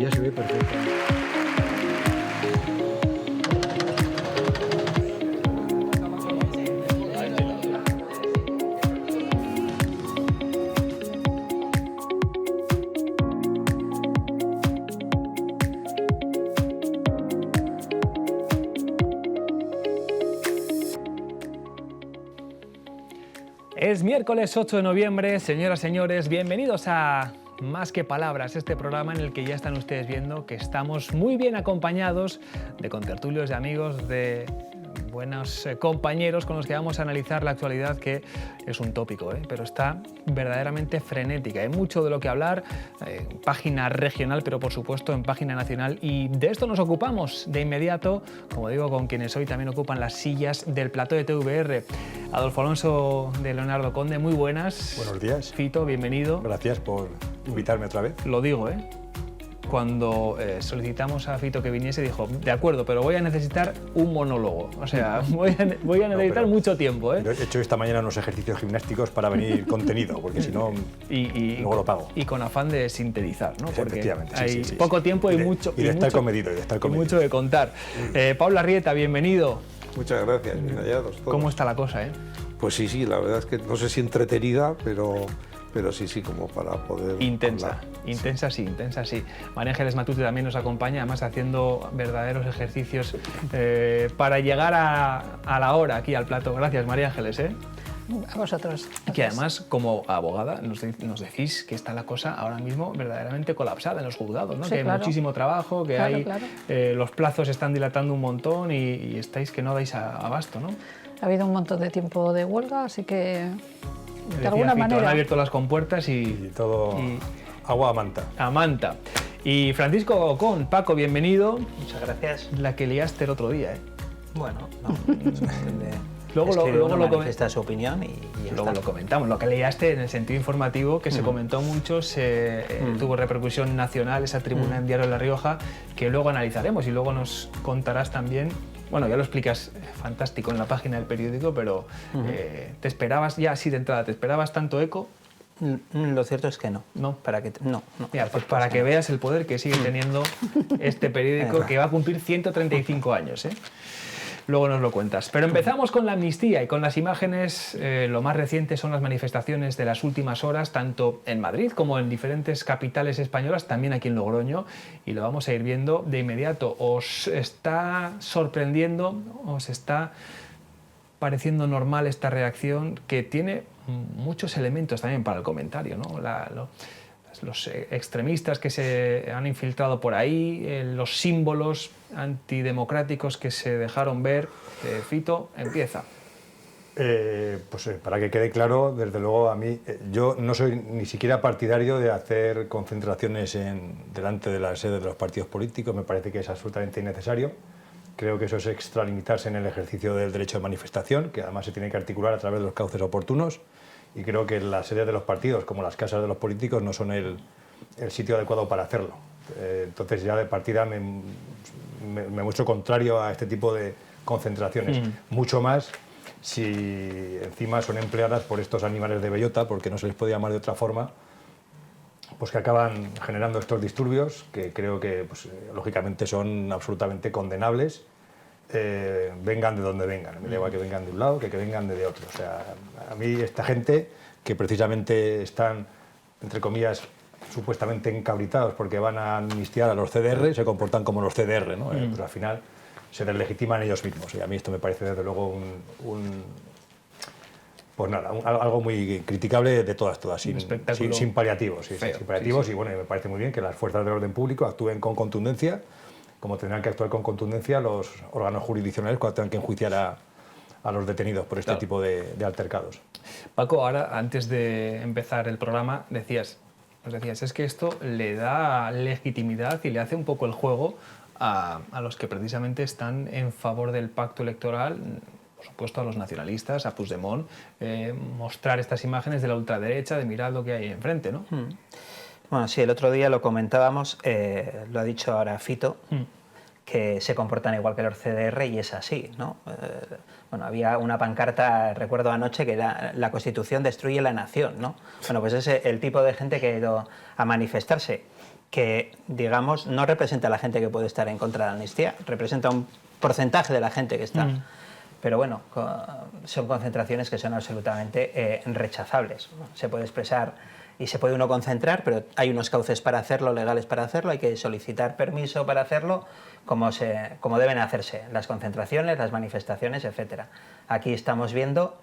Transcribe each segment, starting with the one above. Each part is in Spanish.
Ya se ve perfecto. Es miércoles 8 de noviembre, señoras y señores, bienvenidos a Más que Palabras, este programa en el que ya están ustedes viendo que estamos muy bien acompañados de contertulios, de amigos, de buenos compañeros con los que vamos a analizar la actualidad, que es un tópico, pero está verdaderamente frenética. Hay mucho de lo que hablar, página regional, pero por supuesto en página nacional, y de esto nos ocupamos de inmediato, como digo, con quienes hoy también ocupan las sillas del plató de TVR. Adolfo Alonso de Leonardo Conde, muy buenas. Buenos días. Fito, bienvenido. Gracias por invitarme otra vez. Lo digo, cuando solicitamos a Fito que viniese, dijo, de acuerdo, pero voy a necesitar un monólogo. O sea, voy a necesitar mucho tiempo. He hecho esta mañana unos ejercicios gimnásticos para venir contenido, porque si no, luego lo pago. Y con afán de sintetizar, ¿no? Porque efectivamente, hay poco tiempo y mucho. Y de estar comedido, Y mucho de contar. Pablo Arrieta, bienvenido. Muchas gracias, bien hallados todos. ¿Cómo está la cosa, Pues sí, la verdad es que no sé si entretenida, pero sí, como para poder intensa, hablar. intensa sí. María Ángeles Matute también nos acompaña, además haciendo verdaderos ejercicios para llegar a la hora aquí al plato. Gracias, María Ángeles. A vosotros. Y que además, como abogada, nos decís que está la cosa ahora mismo verdaderamente colapsada en los juzgados, ¿no? Sí, que claro. hay muchísimo trabajo, que Claro. Los plazos están dilatando un montón y estáis que no dais abasto, ¿no? Ha habido un montón de tiempo de huelga, así que Decía de alguna Fito, manera han abierto las compuertas Y todo agua a manta. a manta. Y Francisco Ocón, Paco, bienvenido. Muchas gracias. La que liaste el otro día, Bueno, no. Luego lo manifiesta su opinión y ya Luego está. lo comentamos, lo que leíaste en el sentido informativo, que se comentó mucho, tuvo repercusión nacional esa tribuna en Diario de La Rioja, que luego analizaremos y luego nos contarás también. Bueno, ya lo explicas fantástico en la página del periódico, pero ¿te esperabas, ya así de entrada, te esperabas tanto eco? Lo cierto es que no. No. No. Mira, pues para que veas el poder que sigue teniendo este periódico, que va a cumplir 135 años, Luego nos lo cuentas. Pero empezamos con la amnistía y con las imágenes. Lo más reciente son las manifestaciones de las últimas horas, tanto en Madrid como en diferentes capitales españolas, también aquí en Logroño, y lo vamos a ir viendo de inmediato. ¿Os está sorprendiendo, os está pareciendo normal esta reacción, que tiene muchos elementos también para el comentario, ¿no? Los extremistas que se han infiltrado por ahí, los símbolos antidemocráticos que se dejaron ver? Fito, empieza. Para que quede claro, desde luego a mí, yo no soy ni siquiera partidario de hacer concentraciones delante de las sedes de los partidos políticos. Me parece que es absolutamente innecesario. Creo que eso es extralimitarse en el ejercicio del derecho de manifestación, que además se tiene que articular a través de los cauces oportunos. Y creo que las sedes de los partidos, como las casas de los políticos, no son el sitio adecuado para hacerlo. Entonces ya de partida me muestro contrario a este tipo de concentraciones. Mucho más si encima son empleadas por estos animales de bellota, porque no se les puede llamar de otra forma, pues que acaban generando estos disturbios, que creo que lógicamente son absolutamente condenables. Vengan de donde vengan, me da igual que vengan de un lado que vengan de otro. O sea, a mí esta gente que precisamente están, entre comillas, supuestamente encabritados porque van a amnistiar a los CDR, se comportan como los CDR, ¿no? Pues al final se deslegitiman ellos mismos, y a mí esto me parece desde luego algo muy criticable de todas, sin paliativos. Sin paliativos. Y bueno, me parece muy bien que las fuerzas del orden público actúen con contundencia, como tendrán que actuar con contundencia los órganos jurisdiccionales cuando tengan que enjuiciar a los detenidos por este tipo de altercados. Paco, ahora, antes de empezar el programa, nos decías, es que esto le da legitimidad y le hace un poco el juego a los que precisamente están en favor del pacto electoral, por supuesto a los nacionalistas, a Puigdemont, mostrar estas imágenes de la ultraderecha, de mirar lo que hay enfrente, ¿no? Bueno, sí, el otro día lo comentábamos, lo ha dicho ahora Fito, que se comportan igual que los CDR y es así, ¿no? Bueno, había una pancarta, recuerdo anoche, que era "La Constitución destruye la nación", ¿no? Bueno, pues es el tipo de gente que ha ido a manifestarse, que, digamos, no representa a la gente que puede estar en contra de la amnistía, representa un porcentaje de la gente que está. Pero bueno, son concentraciones que son absolutamente rechazables. Se puede expresar y se puede uno concentrar, pero hay unos cauces para hacerlo, legales para hacerlo, hay que solicitar permiso para hacerlo, como deben hacerse las concentraciones, las manifestaciones, etc. Aquí estamos viendo...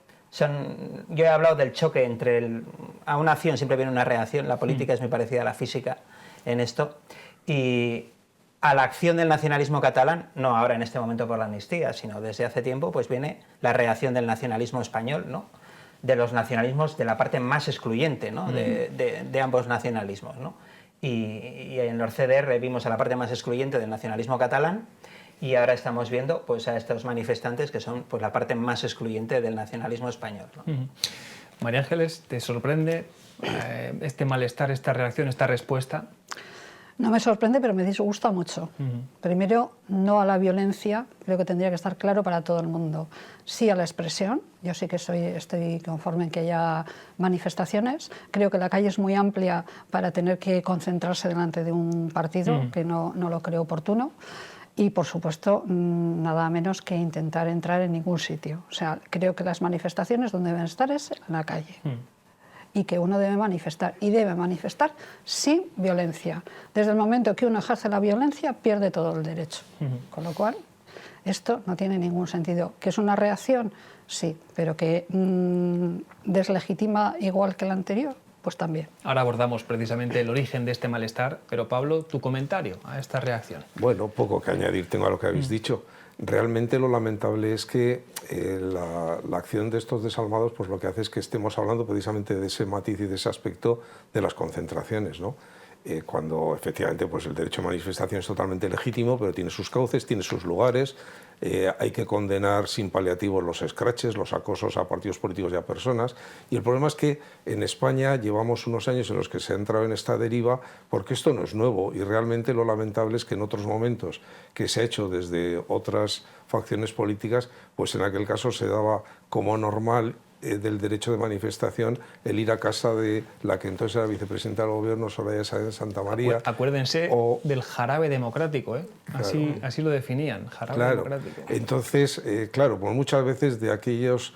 yo he hablado del choque entre... a una acción siempre viene una reacción, la política es muy parecida a la física en esto, y a la acción del nacionalismo catalán, no ahora en este momento por la amnistía, sino desde hace tiempo, pues viene la reacción del nacionalismo español, ¿no? De los nacionalismos de la parte más excluyente, ¿no? de ambos nacionalismos, ¿no? Y en los CDR vimos a la parte más excluyente del nacionalismo catalán y ahora estamos viendo pues, a estos manifestantes que son pues, la parte más excluyente del nacionalismo español, ¿no? María Ángeles, ¿te sorprende este malestar, esta reacción, esta respuesta? No me sorprende, pero me disgusta mucho. Primero, no a la violencia, creo que tendría que estar claro para todo el mundo. Sí a la expresión, yo sí que estoy conforme en que haya manifestaciones. Creo que la calle es muy amplia para tener que concentrarse delante de un partido, que no lo creo oportuno. Y, por supuesto, nada menos que intentar entrar en ningún sitio. O sea, creo que las manifestaciones donde deben estar es en la calle. Y que uno debe manifestar, y debe manifestar sin violencia. Desde el momento que uno ejerce la violencia, pierde todo el derecho. Con lo cual, esto no tiene ningún sentido. ¿Que es una reacción? Sí, pero que deslegitima igual que la anterior, pues también. Ahora abordamos precisamente el origen de este malestar, pero Pablo, tu comentario a esta reacción. Bueno, poco que añadir tengo a lo que habéis dicho. Realmente lo lamentable es que la acción de estos desalmados pues lo que hace es que estemos hablando precisamente de ese matiz y de ese aspecto de las concentraciones, ¿no? Cuando efectivamente pues el derecho a manifestación es totalmente legítimo, pero tiene sus cauces, tiene sus lugares. Hay que condenar sin paliativos los escraches, los acosos a partidos políticos y a personas. Y el problema es que en España llevamos unos años en los que se ha entrado en esta deriva, porque esto no es nuevo. Y realmente lo lamentable es que en otros momentos que se ha hecho desde otras facciones políticas, pues en aquel caso se daba como normal del derecho de manifestación el ir a casa de la que entonces era vicepresidenta del gobierno, Soraya Sáenz de Santa María. Acuérdense del jarabe democrático, ¿eh? Así lo definían, jarabe democrático. Entonces, claro, pues muchas veces de aquellos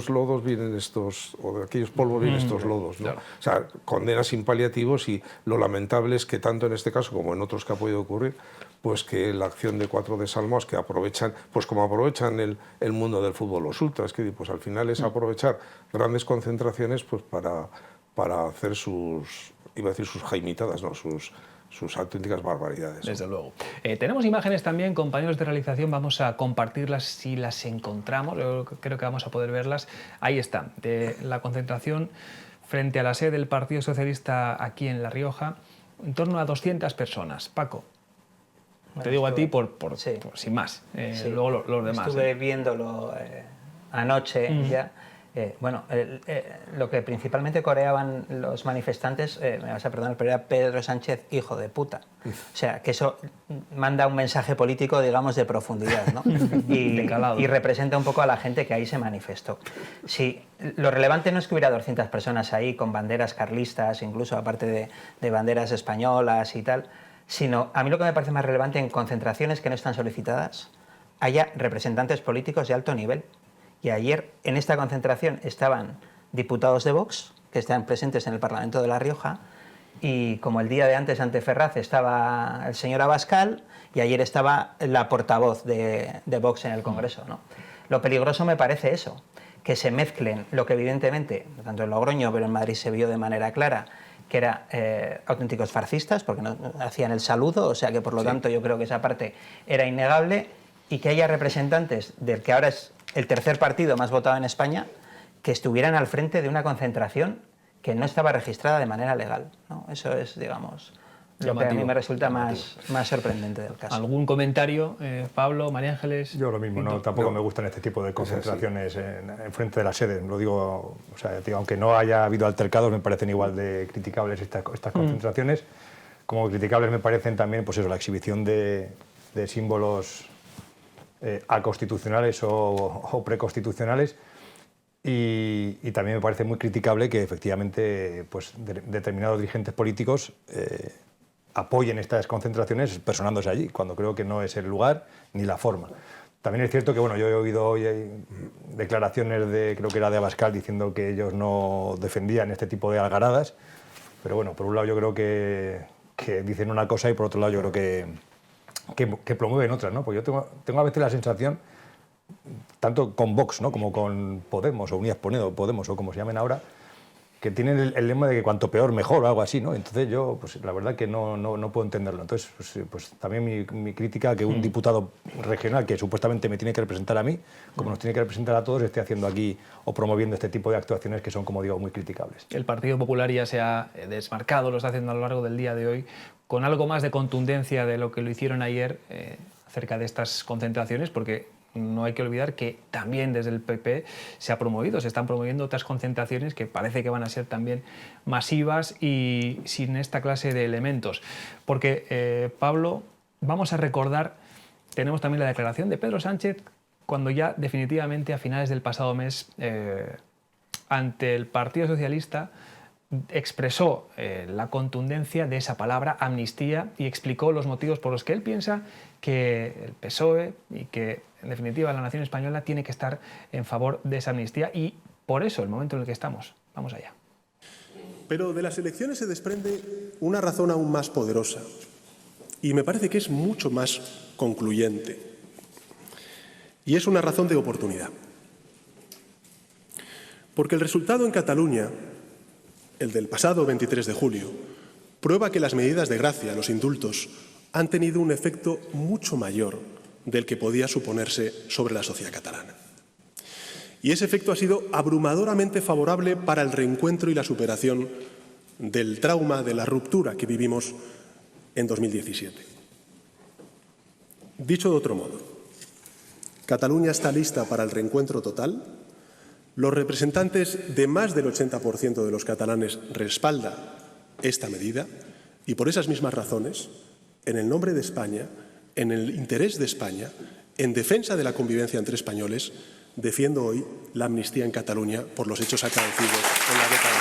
lodos vienen estos, o de aquellos polvos vienen estos lodos, ¿no? Claro. O sea, condenas sin paliativos, y lo lamentable es que tanto en este caso como en otros que ha podido ocurrir, pues que la acción de 4 desalmados que aprovechan, pues como aprovechan el mundo del fútbol los ultras, que pues al final es aprovechar grandes concentraciones pues para hacer sus jaimitadas, ¿no? sus auténticas barbaridades. Desde luego. Tenemos imágenes también, compañeros de realización, vamos a compartirlas si las encontramos, yo creo que vamos a poder verlas. Ahí están, de la concentración frente a la sede del Partido Socialista aquí en La Rioja, en torno a 200 personas. Paco, bueno, te digo a ti por sin más, sí. Luego los demás. Estuve viéndolo anoche ya. Bueno, lo que principalmente coreaban los manifestantes, me vas a perdonar, pero era Pedro Sánchez, hijo de puta. O sea, que eso manda un mensaje político, digamos, de profundidad, ¿no? Y representa un poco a la gente que ahí se manifestó. Sí, lo relevante no es que hubiera 200 personas ahí con banderas carlistas, incluso aparte de banderas españolas y tal, sino a mí lo que me parece más relevante en concentraciones que no están solicitadas, haya representantes políticos de alto nivel. Y ayer en esta concentración estaban diputados de Vox, que están presentes en el Parlamento de La Rioja, y como el día de antes ante Ferraz estaba el señor Abascal, y ayer estaba la portavoz de Vox en el Congreso, ¿no? Lo peligroso me parece eso, que se mezclen lo que evidentemente, tanto en Logroño, pero en Madrid se vio de manera clara, que eran auténticos fascistas, porque no hacían el saludo, o sea que por lo tanto yo creo que esa parte era innegable, y que haya representantes del que ahora es el tercer partido más votado en España, que estuvieran al frente de una concentración que no estaba registrada de manera legal, ¿no? Eso es, digamos, lo que a mí me resulta más sorprendente del caso. ¿Algún comentario, Pablo, María Ángeles? Yo lo mismo, tampoco me gustan este tipo de concentraciones en frente de la sede. Lo digo, o sea, digo, aunque no haya habido altercados, me parecen igual de criticables estas concentraciones, como criticables me parecen también pues eso, la exhibición de de símbolos aconstitucionales o preconstitucionales. Y también me parece muy criticable que efectivamente pues, determinados dirigentes políticos apoyen estas concentraciones personándose allí, cuando creo que no es el lugar ni la forma. También es cierto que bueno, yo he oído hoy declaraciones de, creo que era de Abascal, diciendo que ellos no defendían este tipo de algaradas, pero bueno, por un lado yo creo que dicen una cosa y por otro lado yo creo que promueven otra, ¿no? Porque yo tengo a veces la sensación, tanto con Vox, ¿no?, como con Podemos o Unidas Podemos o como se llamen ahora, que tienen el lema de que cuanto peor mejor o algo así, ¿no? Entonces yo, pues la verdad que no puedo entenderlo. Entonces, pues también mi crítica a que un diputado regional que supuestamente me tiene que representar a mí, como nos tiene que representar a todos, esté haciendo aquí o promoviendo este tipo de actuaciones que son, como digo, muy criticables. El Partido Popular ya se ha desmarcado, lo está haciendo a lo largo del día de hoy, con algo más de contundencia de lo que lo hicieron ayer acerca de estas concentraciones, porque no hay que olvidar que también desde el PP se están promoviendo otras concentraciones que parece que van a ser también masivas y sin esta clase de elementos. Porque, Pablo, vamos a recordar, tenemos también la declaración de Pedro Sánchez cuando ya definitivamente a finales del pasado mes ante el Partido Socialista expresó la contundencia de esa palabra amnistía y explicó los motivos por los que él piensa que el PSOE y que en definitiva la nación española tiene que estar en favor de esa amnistía y por eso el momento en el que estamos. Vamos allá. Pero de las elecciones se desprende una razón aún más poderosa y me parece que es mucho más concluyente y es una razón de oportunidad. Porque el resultado en Cataluña, el del pasado 23 de julio, prueba que las medidas de gracia, los indultos, han tenido un efecto mucho mayor del que podía suponerse sobre la sociedad catalana. Y ese efecto ha sido abrumadoramente favorable para el reencuentro y la superación del trauma, de la ruptura que vivimos en 2017. Dicho de otro modo, Cataluña está lista para el reencuentro total. Los representantes de más del 80% de los catalanes respaldan esta medida y por esas mismas razones, en el nombre de España, en el interés de España, en defensa de la convivencia entre españoles, defiendo hoy la amnistía en Cataluña por los hechos acaecidos en la década.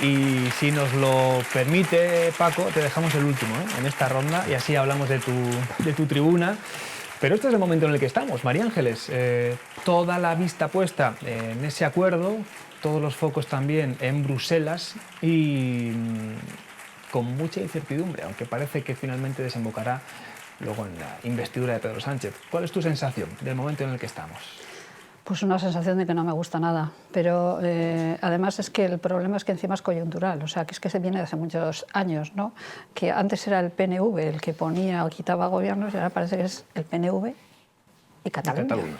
Y si nos lo permite, Paco, te dejamos el último en esta ronda y así hablamos de tu tribuna. Pero este es el momento en el que estamos. María Ángeles, toda la vista puesta en ese acuerdo, todos los focos también en Bruselas y con mucha incertidumbre, aunque parece que finalmente desembocará luego en la investidura de Pedro Sánchez. ¿Cuál es tu sensación del momento en el que estamos? Pues una sensación de que no me gusta nada, pero además es que el problema es que encima es coyuntural, o sea, que es que se viene de hace muchos años, ¿no? Que antes era el PNV el que ponía o quitaba gobiernos y ahora parece que es el PNV y Cataluña.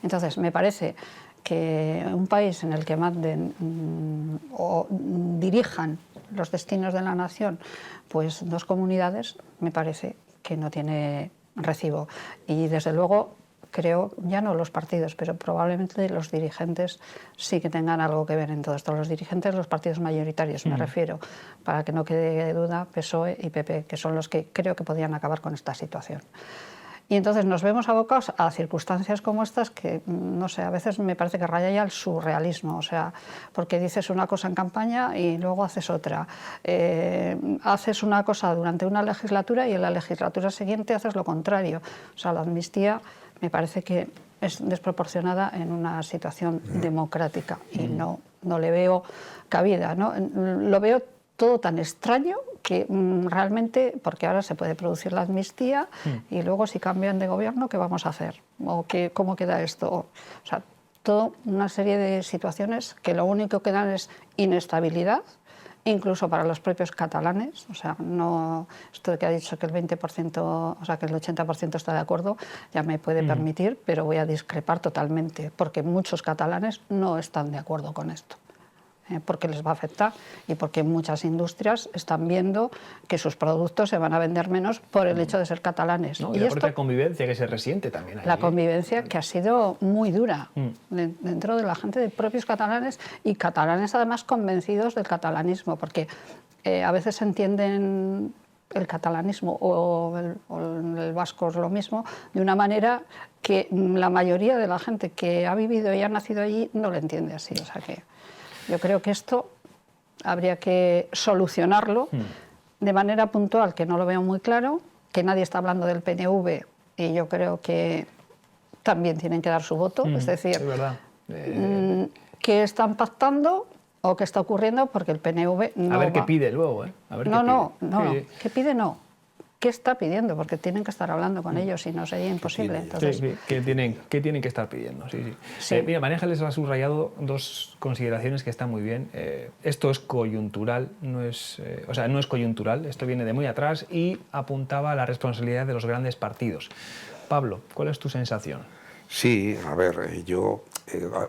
Entonces, me parece que un país en el que manden o dirijan los destinos de la nación pues dos comunidades, me parece que no tiene recibo. Y desde luego creo, ya no los partidos, pero probablemente los dirigentes sí que tengan algo que ver en todo esto. Los dirigentes de los partidos mayoritarios, me refiero, para que no quede duda, PSOE y PP, que son los que creo que podían acabar con esta situación. Y entonces nos vemos abocados a circunstancias como estas que, no sé, a veces me parece que raya ya el surrealismo, o sea, porque dices una cosa en campaña y luego haces otra. Haces una cosa durante una legislatura y en la legislatura siguiente haces lo contrario. O sea, la amnistía me parece que es desproporcionada en una situación democrática y no le veo cabida, ¿no? Lo veo todo tan extraño que realmente, porque ahora se puede producir la amnistía y luego si cambian de gobierno, ¿qué vamos a hacer? ¿O cómo queda esto? O sea, toda una serie de situaciones que lo único que dan es inestabilidad, incluso para los propios catalanes, o sea, no esto de que ha dicho que el 20%, o sea, que el 80% está de acuerdo, ya me puede permitir, pero voy a discrepar totalmente, porque muchos catalanes no están de acuerdo con esto. porque les va a afectar y porque muchas industrias están viendo que sus productos se van a vender menos por el hecho de ser catalanes. ¿No? Y la propia convivencia que se resiente también allí. La convivencia que ha sido muy dura dentro de la gente de propios catalanes y catalanes además convencidos del catalanismo, porque a veces se entienden el catalanismo o el vasco es lo mismo, de una manera que la mayoría de la gente que ha vivido y ha nacido allí no lo entiende así. O sea que yo creo que esto habría que solucionarlo de manera puntual, que no lo veo muy claro, que nadie está hablando del PNV y yo creo que también tienen que dar su voto, es decir, es verdad. ¿qué están pactando o qué está ocurriendo? Porque el PNV no a ver va. qué pide luego, ¿eh? A ver No, sí. ¿qué pide? No. ¿Qué está pidiendo? Porque tienen que estar hablando con ellos, si no sería imposible. Entonces, Sí, ¿qué tienen que estar pidiendo? Sí. Sí. Mira, María Ángeles ha subrayado dos consideraciones que están muy bien. Esto es coyuntural, no es coyuntural, esto viene de muy atrás, y apuntaba a la responsabilidad de los grandes partidos. Pablo, ¿cuál es tu sensación? Sí, a ver, yo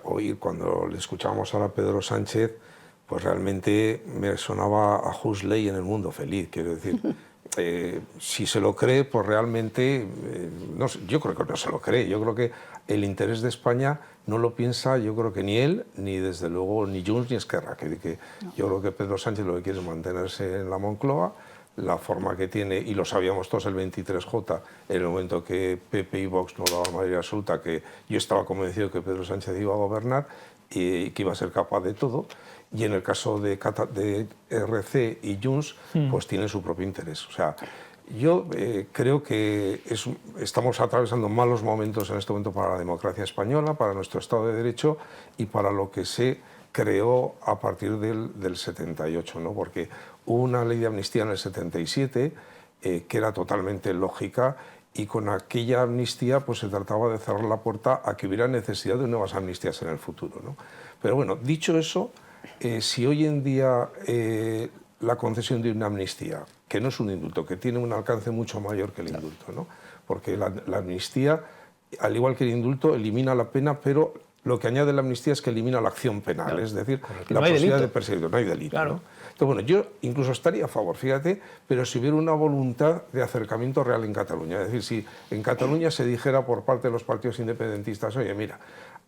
hoy cuando le escuchábamos ahora a Pedro Sánchez, pues realmente me sonaba a Huxley en El Mundo Feliz, quiero decir. Si se lo cree, pues realmente, no sé, yo creo que no se lo cree. Yo creo que el interés de España no lo piensa, yo creo que ni él, ni desde luego ni Junts ni Esquerra. Yo creo que Pedro Sánchez lo que quiere es mantenerse en la Moncloa, la forma que tiene, y lo sabíamos todos el 23J, en el momento que PP y Vox no daban mayoría absoluta, que yo estaba convencido que Pedro Sánchez iba a gobernar y que iba a ser capaz de todo. Y en el caso de RC y Junts, pues tienen su propio interés. O sea, yo creo que estamos atravesando malos momentos en este momento para la democracia española, para nuestro Estado de Derecho y para lo que se creó a partir del 78, ¿no? Porque hubo una ley de amnistía en el 77 que era totalmente lógica, y con aquella amnistía pues se trataba de cerrar la puerta a que hubiera necesidad de nuevas amnistías en el futuro, ¿no? Pero bueno, dicho eso, si hoy en día la concesión de una amnistía, que no es un indulto, que tiene un alcance mucho mayor que el indulto, ¿no? Porque la amnistía, al igual que el indulto, elimina la pena, pero lo que añade la amnistía es que elimina la acción penal, claro, es decir, la posibilidad de perseguir, no hay delito. Claro. ¿No? Entonces, bueno, yo incluso estaría a favor, fíjate, pero si hubiera una voluntad de acercamiento real en Cataluña, es decir, si en Cataluña se dijera por parte de los partidos independentistas, oye, mira,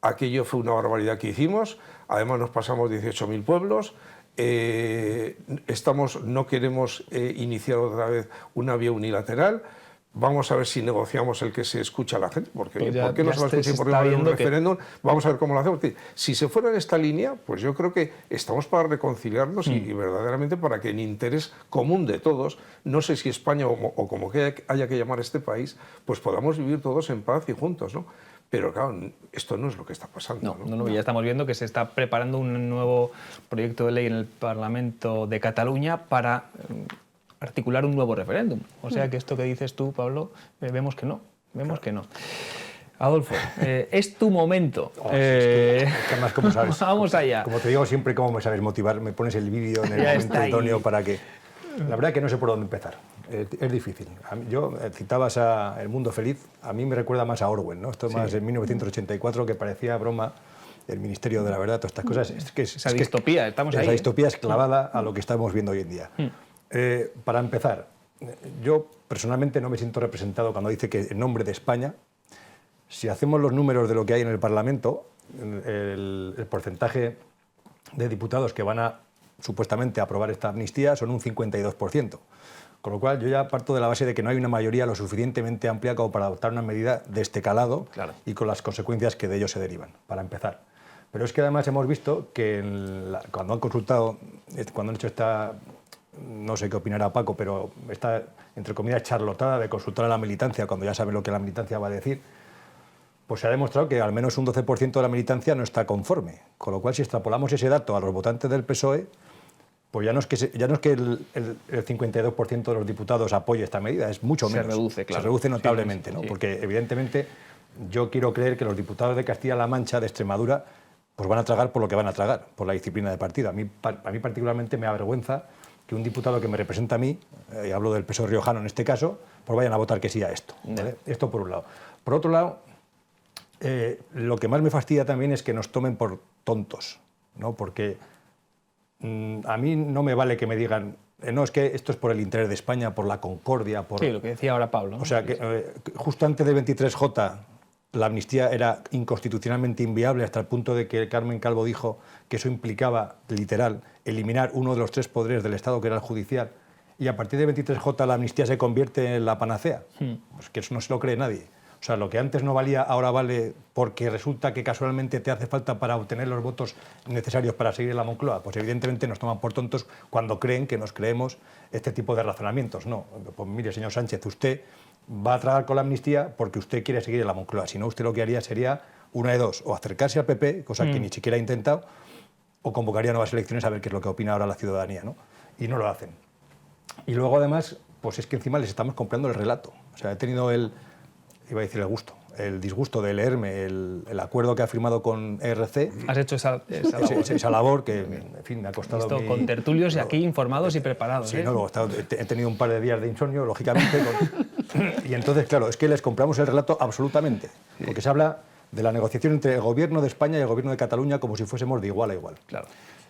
aquello fue una barbaridad que hicimos, además nos pasamos 18.000 pueblos, no queremos iniciar otra vez una vía unilateral, vamos a ver si negociamos el que se escucha a la gente, porque pues ¿por qué no se va a escuchar por un referéndum? Vamos a ver cómo lo hacemos. Si se fuera en esta línea, pues yo creo que estamos para reconciliarnos y verdaderamente para que en interés común de todos, no sé si España o como que haya que llamar a este país, pues podamos vivir todos en paz y juntos, ¿no? Pero claro, esto no es lo que está pasando. No, ya estamos viendo que se está preparando un nuevo proyecto de ley en el Parlamento de Cataluña para articular un nuevo referéndum. O sea que esto que dices tú, Pablo, vemos que no. Adolfo, es tu momento. Es que además, como sabes, vamos allá. Como te digo siempre, cómo me sabes motivar, me pones el vídeo en el momento idóneo para que... La verdad que no sé por dónde empezar. Es difícil. Yo citabas a El Mundo Feliz, a mí me recuerda más a Orwell, ¿no? Esto más en 1984, que parecía broma, el Ministerio de la Verdad, todas estas cosas. Esa distopía, estamos ahí. Esa distopía es clavada a lo que estamos viendo hoy en día. Para empezar, yo personalmente no me siento representado cuando dice que en nombre de España, si hacemos los números de lo que hay en el Parlamento, el porcentaje de diputados que van a supuestamente aprobar esta amnistía son un 52%. Con lo cual yo ya parto de la base de que no hay una mayoría lo suficientemente amplia como para adoptar una medida de este calado, claro, y con las consecuencias que de ello se derivan, para empezar. Pero es que además hemos visto que cuando han consultado, cuando han hecho esta, no sé qué opinará Paco, pero esta, entre comillas, charlotada de consultar a la militancia cuando ya saben lo que la militancia va a decir, pues se ha demostrado que al menos un 12% de la militancia no está conforme. Con lo cual, si extrapolamos ese dato a los votantes del PSOE, pues ya no es que el 52% de los diputados apoye esta medida, es mucho menos. Se reduce, claro. Se reduce notablemente, ¿no? Sí. Porque evidentemente yo quiero creer que los diputados de Castilla-La Mancha, de Extremadura, pues van a tragar por lo que van a tragar, por la disciplina de partido. A mí particularmente me avergüenza que un diputado que me representa a mí, y hablo del PSOE riojano en este caso, pues vayan a votar que sí a esto, ¿vale? Esto por un lado. Por otro lado, lo que más me fastidia también es que nos tomen por tontos, ¿no? Porque a mí no me vale que me digan, no, es que esto es por el interés de España, por la concordia, por... Sí, lo que decía ahora Pablo, ¿no? O sea, que justo antes del 23J la amnistía era inconstitucionalmente inviable hasta el punto de que Carmen Calvo dijo que eso implicaba, literal, eliminar uno de los 3 poderes del Estado, que era el judicial, y a partir del 23J la amnistía se convierte en la panacea. Pues que eso no se lo cree nadie. O sea, lo que antes no valía, ahora vale porque resulta que casualmente te hace falta para obtener los votos necesarios para seguir en la Moncloa. Pues evidentemente nos toman por tontos cuando creen que nos creemos este tipo de razonamientos. No, pues mire, señor Sánchez, usted va a tragar con la amnistía porque usted quiere seguir en la Moncloa. Si no, usted lo que haría sería una de dos, o acercarse al PP, cosa que ni siquiera ha intentado, o convocaría nuevas elecciones a ver qué es lo que opina ahora la ciudadanía, ¿no? Y no lo hacen. Y luego, además, pues es que encima les estamos comprando el relato. O sea, he tenido iba a decir el disgusto de leerme el acuerdo que ha firmado con ERC. Has hecho esa labor. Esa labor que, en fin, me ha costado... Esto con tertulios y aquí informados y preparados. Sí, no, he tenido un par de días de insomnio, lógicamente. Y entonces, claro, es que les compramos el relato absolutamente. Porque se habla de la negociación entre el Gobierno de España y el Gobierno de Cataluña como si fuésemos de igual a igual. Claro.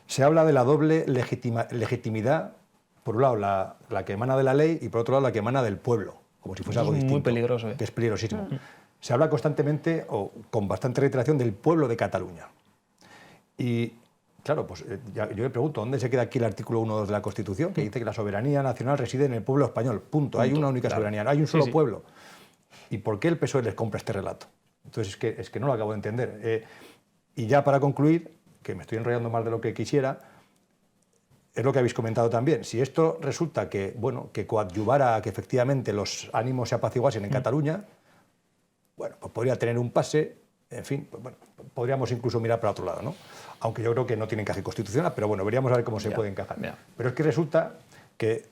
Se habla de la doble legitimidad, por un lado la que emana de la ley y por otro lado la que emana del pueblo, como si fuese algo distinto. Muy peligroso. Que es peligrosísimo. Se habla constantemente o con bastante reiteración del pueblo de Cataluña. Y claro, pues yo me pregunto, ¿dónde se queda aquí el artículo 1.2 de la Constitución? Que dice que la soberanía nacional reside en el pueblo español. Punto. Hay una única soberanía, no hay un solo pueblo. ¿Y por qué el PSOE les compra este relato? Entonces es que no lo acabo de entender. Y ya para concluir, que me estoy enrollando más de lo que quisiera, es lo que habéis comentado también. Si esto resulta que, bueno, que coadyuvara a que efectivamente los ánimos se apaciguasen en Cataluña, bueno, pues podría tener un pase, en fin, pues bueno, podríamos incluso mirar para otro lado, ¿no? Aunque yo creo que no tiene encaje constitucional, pero bueno, veríamos a ver cómo se puede encajar. Pero es que resulta que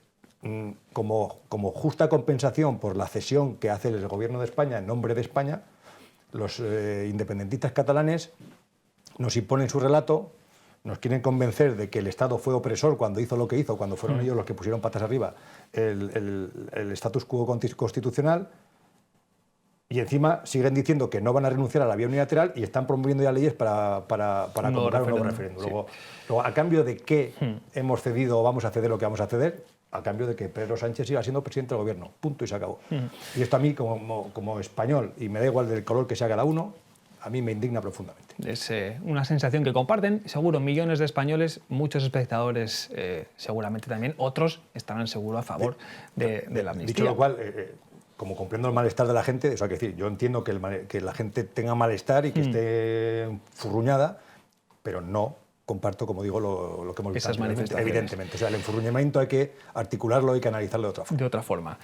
como justa compensación por la cesión que hace el Gobierno de España en nombre de España, los independentistas catalanes nos imponen su relato, nos quieren convencer de que el Estado fue opresor cuando hizo lo que hizo, cuando fueron ellos los que pusieron patas arriba el status quo constitucional, y encima siguen diciendo que no van a renunciar a la vía unilateral y están promoviendo ya leyes para convocar un nuevo referéndum. Sí. Luego, ¿a cambio de qué hemos cedido o vamos a ceder lo que vamos a ceder? A cambio de que Pedro Sánchez siga siendo presidente del Gobierno. Punto y se acabó. Y esto a mí, como español, y me da igual del color que sea cada uno, a mí me indigna profundamente. Es una sensación que comparten, seguro, millones de españoles, muchos espectadores seguramente también, otros estarán seguro a favor de la amnistía. Dicho lo cual, como comprendo el malestar de la gente, o sea, que decir, yo entiendo que la gente tenga malestar y que esté furruñada, pero no comparto, como digo, lo que hemos visto esas manifestaciones. Evidentemente. O sea, el enfurruñamiento hay que articularlo, hay que analizarlo de otra forma. De otra forma.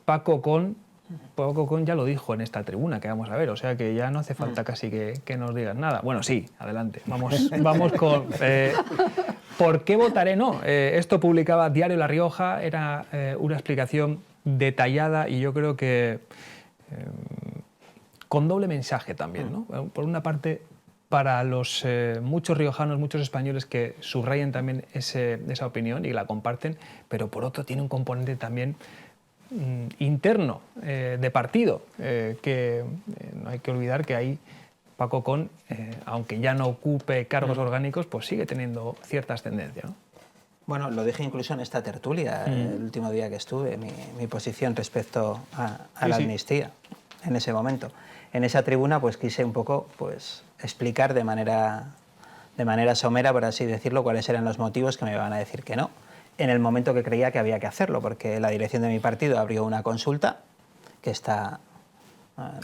Paco Con ya lo dijo en esta tribuna que vamos a ver, o sea que ya no hace falta casi que nos digas nada. Bueno, sí, adelante. Vamos con... ¿Por qué votaré no? Esto publicaba Diario La Rioja, era una explicación detallada y yo creo que con doble mensaje también, ¿no? Por una parte, para los muchos riojanos, muchos españoles que subrayan también esa opinión y la comparten, pero por otro tiene un componente también interno de partido, que no hay que olvidar que ahí Paco Con, aunque ya no ocupe cargos orgánicos, pues sigue teniendo cierta ascendencia, ¿no? Bueno, lo dije incluso en esta tertulia, el último día que estuve, mi posición respecto a la amnistía en ese momento. En esa tribuna pues quise un poco pues, explicar de manera somera, por así decirlo, cuáles eran los motivos que me iban a decir que no, en el momento que creía que había que hacerlo, porque la dirección de mi partido abrió una consulta que está...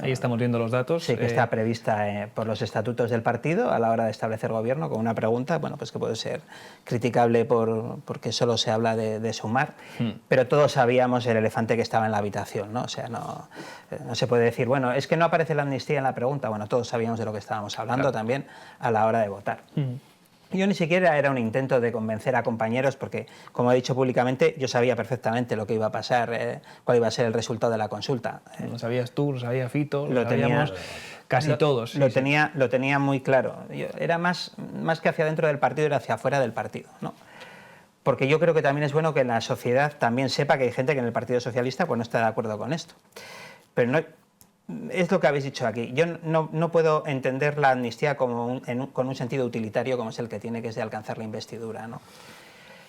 Ahí estamos viendo los datos. Sí, que está prevista por los estatutos del partido a la hora de establecer gobierno, con una pregunta, bueno, pues que puede ser criticable porque solo se habla de sumar, pero todos sabíamos el elefante que estaba en la habitación, ¿no? O sea, no se puede decir, bueno, es que no aparece la amnistía en la pregunta. Bueno, todos sabíamos de lo que estábamos hablando también a la hora de votar. Yo ni siquiera era un intento de convencer a compañeros porque, como he dicho públicamente, yo sabía perfectamente lo que iba a pasar, cuál iba a ser el resultado de la consulta. Lo sabías tú, lo sabía Fito, lo sabíamos casi todos. Lo tenía muy claro. Era más que hacia dentro del partido, era hacia afuera del partido, ¿no? Porque yo creo que también es bueno que la sociedad también sepa que hay gente que en el Partido Socialista pues, no está de acuerdo con esto. Pero es lo que habéis dicho aquí. Yo no puedo entender la amnistía como con un sentido utilitario como es el que tiene, que es de alcanzar la investidura, ¿no?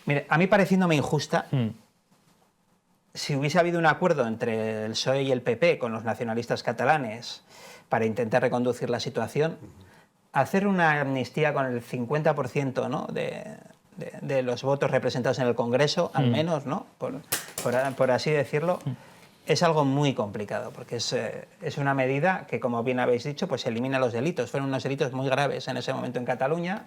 Mire, a mí pareciéndome injusta, si hubiese habido un acuerdo entre el PSOE y el PP con los nacionalistas catalanes para intentar reconducir la situación, hacer una amnistía con el 50%, ¿no?, de los votos representados en el Congreso, al menos, ¿no?, por así decirlo, es algo muy complicado, porque es una medida que, como bien habéis dicho, pues elimina los delitos. Fueron unos delitos muy graves en ese momento en Cataluña.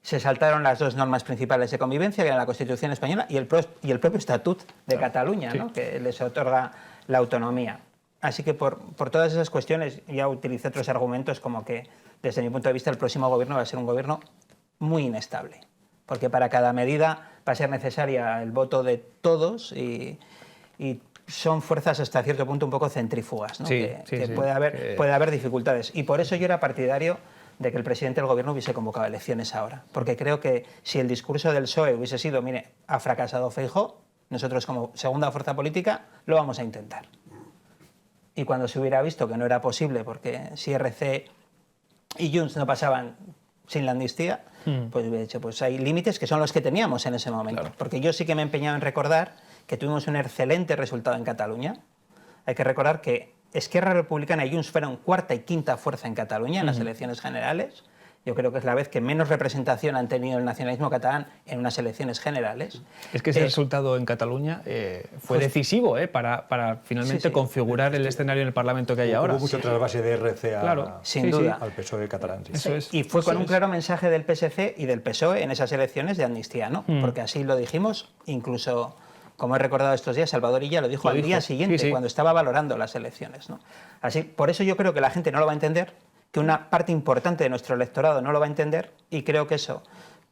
Se saltaron las dos normas principales de convivencia, que eran la Constitución española y el propio Estatut de Cataluña, ¿no?, que les otorga la autonomía. Así que por todas esas cuestiones ya utilicé otros argumentos, como que, desde mi punto de vista, el próximo gobierno va a ser un gobierno muy inestable, porque para cada medida va a ser necesaria el voto de todos y son fuerzas hasta cierto punto un poco centrífugas, ¿no? Sí, puede haber dificultades. Y por eso yo era partidario de que el presidente del gobierno hubiese convocado elecciones ahora, porque creo que si el discurso del PSOE hubiese sido, mire, ha fracasado Feijóo, nosotros como segunda fuerza política lo vamos a intentar. Y cuando se hubiera visto que no era posible, porque si RC y Junts no pasaban sin la amnistía, pues hubiera dicho, pues hay límites que son los que teníamos en ese momento. Claro. Porque yo sí que me he empeñado en recordar que tuvimos un excelente resultado en Cataluña. Hay que recordar que Esquerra Republicana y Junts fueron cuarta y quinta fuerza en Cataluña en las elecciones generales. Yo creo que es la vez que menos representación han tenido el nacionalismo catalán en unas elecciones generales. Es que ese resultado en Cataluña fue decisivo para finalmente configurar el escenario en el Parlamento que hay ahora. Hubo mucho trasvase de RC sin duda. al PSOE catalán. Sí. Eso es. Y fue con un claro mensaje del PSC y del PSOE en esas elecciones de amnistía, ¿no? Porque así lo dijimos, incluso, como he recordado estos días, Salvador Illa lo dijo al día siguiente, cuando estaba valorando las elecciones, ¿no? Así, por eso yo creo que la gente no lo va a entender, que una parte importante de nuestro electorado no lo va a entender, y creo que eso,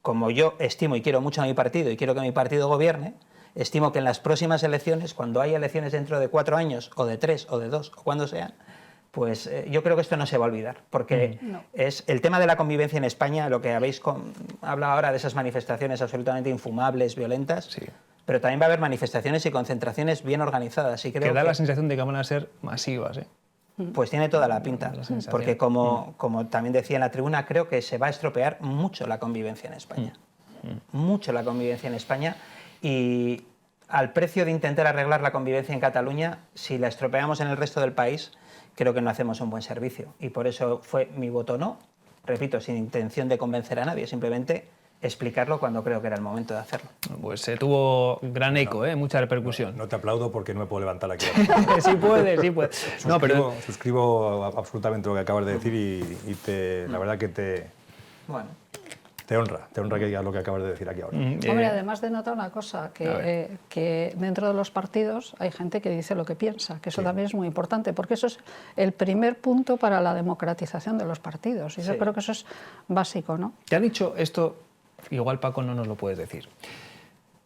como yo estimo y quiero mucho a mi partido y quiero que mi partido gobierne, estimo que en las próximas elecciones, cuando haya elecciones dentro de 4 años, o de 3, o de 2, o cuando sean, pues yo creo que esto no se va a olvidar, porque es el tema de la convivencia en España, lo que habéis hablado ahora de esas manifestaciones absolutamente infumables, violentas, pero también va a haber manifestaciones y concentraciones bien organizadas. Y creo que da la sensación de que van a ser masivas, ¿eh? Pues tiene toda la pinta, porque como también decía en la tribuna, creo que se va a estropear mucho la convivencia en España. Mucho la convivencia en España, y al precio de intentar arreglar la convivencia en Cataluña, si la estropeamos en el resto del país, creo que no hacemos un buen servicio. Y por eso fue mi voto no, repito, sin intención de convencer a nadie, simplemente explicarlo cuando creo que era el momento de hacerlo. Pues tuvo gran eco, mucha repercusión. No te aplaudo porque no me puedo levantar aquí. Sí puede. Suscribo absolutamente lo que acabas de decir y la verdad que te honra que digas lo que acabas de decir aquí ahora. Hombre, además denota una cosa, que dentro de los partidos hay gente que dice lo que piensa, que eso también es muy importante, porque eso es el primer punto para la democratización de los partidos, y yo creo que eso es básico, ¿no? Te ha dicho esto, igual Paco no nos lo puedes decir,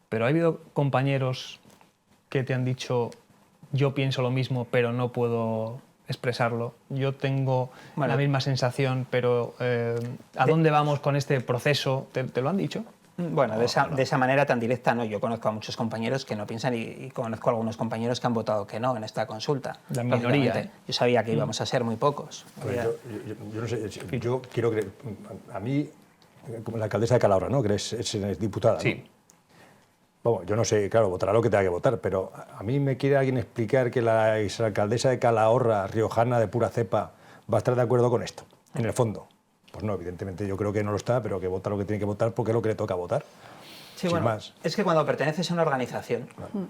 pero ha habido compañeros que te han dicho, yo pienso lo mismo, pero no puedo expresarlo, yo tengo la misma sensación, pero ¿a dónde vamos con este proceso? ¿Te lo han dicho? Bueno, de esa manera tan directa no. Yo conozco a muchos compañeros que no piensan y conozco a algunos compañeros que han votado que no en esta consulta. La minoría. Yo sabía que íbamos a ser muy pocos. Yo no sé, yo quiero creer, a mí, como la alcaldesa de Calahorra, ¿no?, que es diputada, sí, ¿no? Vamos, yo no sé, claro, votará lo que tenga que votar, pero a mí me quiere alguien explicar que la exalcaldesa de Calahorra, riojana de pura cepa, va a estar de acuerdo con esto, en el fondo. Pues no, evidentemente yo creo que no lo está, pero que vota lo que tiene que votar porque es lo que le toca votar. Sí, bueno, más. Es que cuando perteneces a una organización,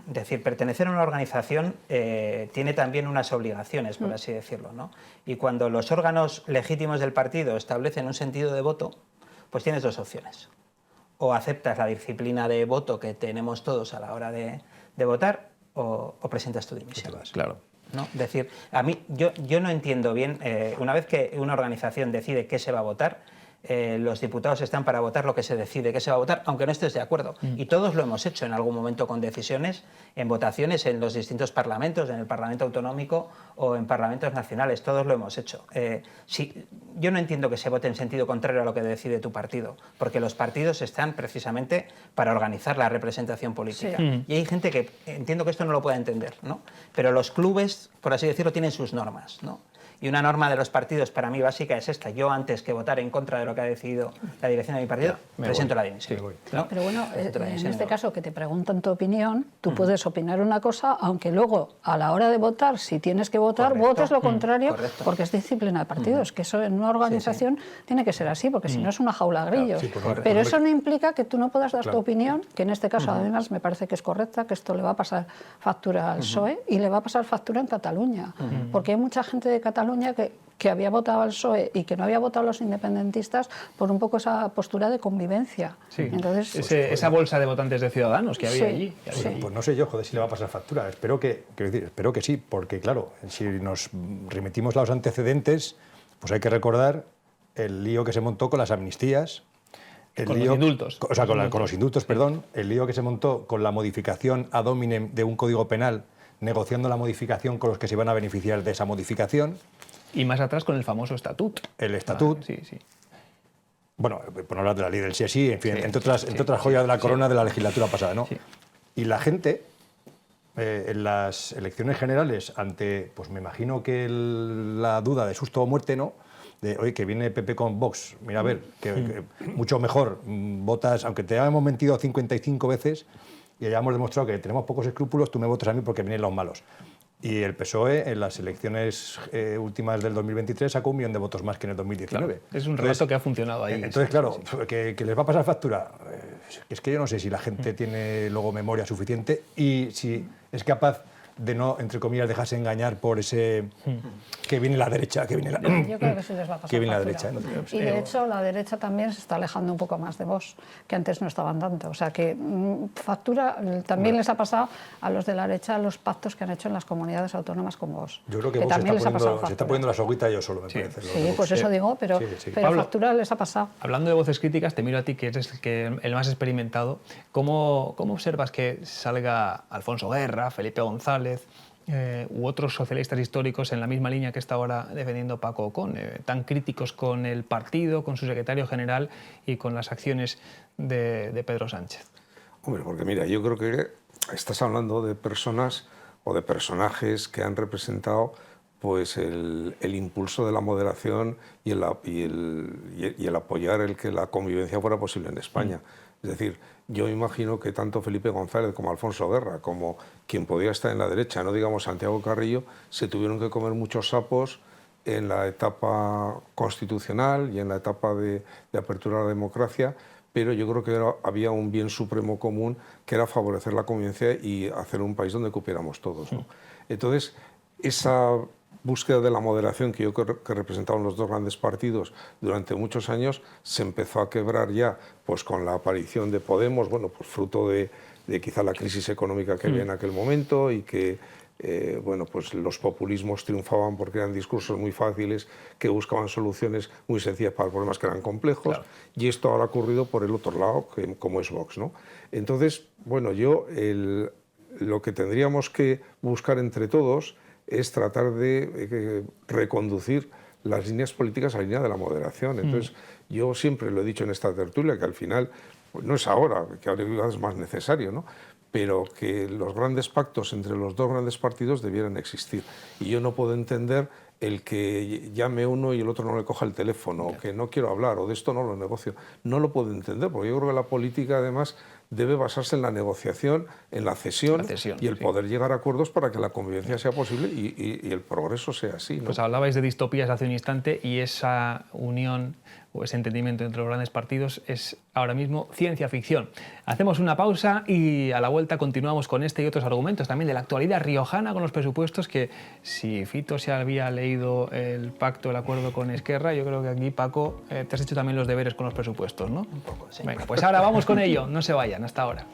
es decir, pertenecer a una organización tiene también unas obligaciones, por así decirlo, ¿no? Y cuando los órganos legítimos del partido establecen un sentido de voto, pues tienes dos opciones. O aceptas la disciplina de voto que tenemos todos a la hora de votar, o presentas tu dimisión. Claro. ¿No? Es decir, a mí, yo no entiendo bien, una vez que una organización decide qué se va a votar, los diputados están para votar lo que se decide que se va a votar, aunque no estés de acuerdo. Y todos lo hemos hecho en algún momento con decisiones, en votaciones en los distintos parlamentos, en el Parlamento Autonómico o en parlamentos nacionales, todos lo hemos hecho. Yo no entiendo que se vote en sentido contrario a lo que decide tu partido, porque los partidos están precisamente para organizar la representación política. Sí. Y hay gente que entiendo que esto no lo pueda entender, ¿no? Pero los clubes, por así decirlo, tienen sus normas, ¿no? Y una norma de los partidos para mí básica es esta. Yo, antes que votar en contra de lo que ha decidido la dirección de mi partido, presento la dimisión. ¿no? Pero bueno, Presento la en dimisión y este me voy. caso que te preguntan tu opinión, tú puedes opinar una cosa, aunque luego a la hora de votar, si tienes que votar, Correcto. votes lo contrario, Correcto. porque es disciplina de partidos, que eso en una organización tiene que ser así, porque si no es una jaula de grillos. sí, correcto. Pero eso no implica que tú no puedas dar tu Claro. opinión, que en este caso además me parece que es correcta, que esto le va a pasar factura al PSOE y le va a pasar factura en Cataluña, porque hay mucha gente de Cataluña que había votado al PSOE y que no había votado a los independentistas por un poco esa postura de convivencia. Sí. Entonces, Esa bolsa de votantes de Ciudadanos que había Sí, allí. que había sí. allí. Pues no sé yo, joder, si le va a pasar factura. Espero que sí, porque claro, si nos remitimos a los antecedentes, pues hay que recordar el lío que se montó con las amnistías. Con los indultos. O sea, con los indultos, perdón. El lío que se montó con la modificación ad hominem de un código penal, negociando la modificación con los que se iban a beneficiar de esa modificación. Y más atrás con el famoso estatut. El estatut. Sí, sí. Bueno, por no hablar de la ley del sí, en fin, Sí, entre otras joyas de la corona de la legislatura pasada, ¿no? Sí. Y la gente, en las elecciones generales, ante, pues me imagino que la duda de susto o muerte, ¿no? De, oye, que viene PP con Vox, mira, a ver, que mucho mejor votas, aunque te hayamos mentido 55 veces y hayamos demostrado que tenemos pocos escrúpulos, tú me votas a mí porque vienen los malos. Y el PSOE en las elecciones últimas del 2023 sacó 1 millón de votos más que en el 2019. Claro, es un relato que ha funcionado ahí. Entonces, claro, que les va a pasar factura. Es que yo no sé si la gente tiene luego memoria suficiente y si es capaz de no, entre comillas, dejarse engañar por ese que viene la derecha, que viene la, yo creo que sí les va a pasar que viene la factura. derecha, ¿no? Y de hecho la derecha también se está alejando un poco más de Vox, que antes no estaban tanto. O sea que factura también les ha pasado a los de la derecha los pactos que han hecho en las comunidades autónomas con Vox. Yo creo que Vox también les ha pasado se está factura. poniendo la soguita yo solo, me Sí. parece. Sí, pues eso digo, pero, Sí. pero Pablo, factura les ha pasado. Hablando de voces críticas, te miro a ti, que eres el más experimentado. ¿Cómo observas que salga Alfonso Guerra, Felipe González u otros socialistas históricos en la misma línea que está ahora defendiendo Paco Ocón, tan críticos con el partido, con su secretario general y con las acciones de Pedro Sánchez? Hombre, porque mira, yo creo que estás hablando de personas o de personajes que han representado pues el impulso de la moderación y el apoyar el que la convivencia fuera posible en España. Es decir, yo imagino que tanto Felipe González como Alfonso Guerra, como quien podía estar en la derecha, no digamos Santiago Carrillo, se tuvieron que comer muchos sapos en la etapa constitucional y en la etapa de apertura a la democracia, pero yo creo que había un bien supremo común que era favorecer la convivencia y hacer un país donde cupiéramos todos, ¿no? Entonces, esa búsqueda de la moderación que yo creo que representaban los dos grandes partidos durante muchos años se empezó a quebrar ya pues con la aparición de Podemos, bueno, pues fruto de quizá la crisis económica que había en aquel momento y que bueno, pues los populismos triunfaban porque eran discursos muy fáciles que buscaban soluciones muy sencillas para problemas que eran complejos. Claro. Y esto ahora ha ocurrido por el otro lado, como es Vox, ¿no? Entonces, bueno, lo que tendríamos que buscar entre todos es tratar de reconducir las líneas políticas a la línea de la moderación. Entonces, yo siempre lo he dicho en esta tertulia, que al final, pues no es ahora, que ahora es más necesario, ¿no? Pero que los grandes pactos entre los dos grandes partidos debieran existir. Y yo no puedo entender el que llame uno y el otro no le coja el teléfono, o que no quiero hablar, o de esto no lo negocio. No lo puedo entender, porque yo creo que la política, además, debe basarse en la negociación, en la cesión y el poder llegar a acuerdos para que la convivencia sea posible y el progreso sea así, ¿no? Pues hablabais de distopías hace un instante y esa unión o ese entendimiento entre los grandes partidos es ahora mismo ciencia ficción. Hacemos una pausa y a la vuelta continuamos con este y otros argumentos también de la actualidad riojana con los presupuestos, que si Fito se había leído el pacto, el acuerdo con Esquerra, yo creo que aquí, Paco, te has hecho también los deberes con los presupuestos, ¿no? Un poco, sí. Venga, pues ahora vamos con ello, no se vayan, hasta ahora.